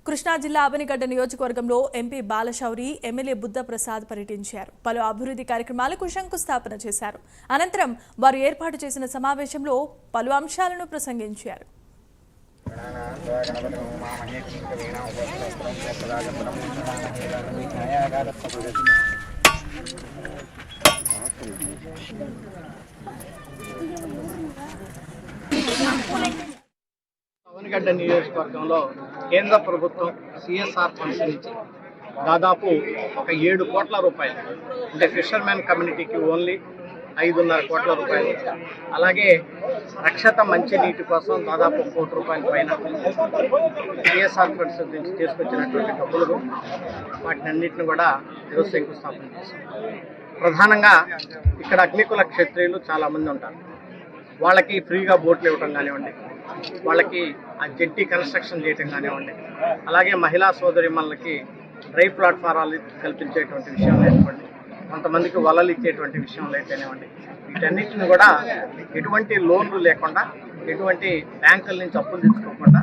కృష్ణా జిల్లా అవనిగడ్డ నియోజకవర్గంలో MP Balashowry MLA Buddha Prasad పర్యటించారు. పలు అభివృద్ధి కార్యక్రమాలకు శంకుస్థాపన చేశారు. అనంతరం వారు ఏర్పాటు చేసిన సమావేశంలో పలు అంశాలను ప్రసంగించారు. అవనిగడ్డ నియోజకవర్గంలో కేంద్ర ప్రభుత్వం సిఎస్ఆర్ ఫండ్స్ నుంచి దాదాపు ఒక 7 కోట్ల రూపాయలు, అంటే ఫిషర్మెన్ కమ్యూనిటీకి ఓన్లీ 5.5 కోట్ల రూపాయలు, అలాగే రక్షత మంచినీటి కోసం దాదాపు 1 కోటి రూపాయల పైన సిఎస్ఆర్ ఫండ్స్ నుంచి తీసుకొచ్చినటువంటి డబ్బులు వాటిని అన్నింటిని కూడా ఈరోజు శంకుస్థాపన చేశారు. ప్రధానంగా ఇక్కడ అగ్నికుల క్షత్రియులు చాలామంది ఉంటారు. వాళ్ళకి ఫ్రీగా బోట్లు ఇవ్వటం కానివ్వండి, వాళ్ళకి ఆ జెట్టి కన్స్ట్రక్షన్ చేయటం కానివ్వండి, అలాగే మహిళా సోదరిమణులకి డ్రై ప్లాట్ఫారాలు కల్పించేటువంటి విషయంలో అయితేవ్వండి, కొంతమందికి వలలు ఇచ్చేటువంటి విషయంలో అయితేనేవ్వండి, వీటన్నిటిని కూడా ఎటువంటి లోన్లు లేకుండా, ఎటువంటి బ్యాంకుల నుంచి అప్పులు తెచ్చుకోకుండా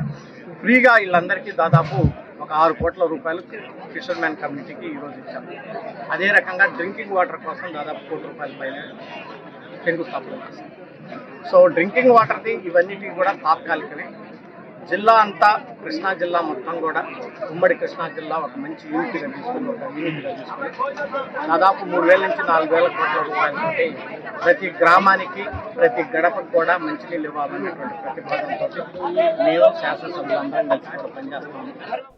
ఫ్రీగా వీళ్ళందరికీ దాదాపు ఒక 6 కోట్ల రూపాయలు ఫిషర్మెన్ కమ్యూనిటీకి ఈరోజు ఇచ్చాము. అదే రకంగా డ్రింకింగ్ వాటర్ కోసం దాదాపు 1 కోటి రూపాయల పైన శంకుస్థాపన చేశాం. సో డ్రింకింగ్ వాటర్ది ఇవన్నిటికి కూడా తాత్కాలికమే. జిల్లా అంతా, కృష్ణా జిల్లా మొత్తం కూడా, ఉమ్మడి కృష్ణా జిల్లా ఒక మంచి యూనిట్గా తీసుకుని దాదాపు 3,000 నుంచి 4,000 కోట్ల రూపాయలు ఉంటే ప్రతి గ్రామానికి, ప్రతి గడపకు కూడా మంచినీళ్ళు ఇవ్వాలనేటువంటి ప్రతిపాదనతో మేము శాసనసభ్యులందరం కలిసి కూడా పనిచేస్తాము.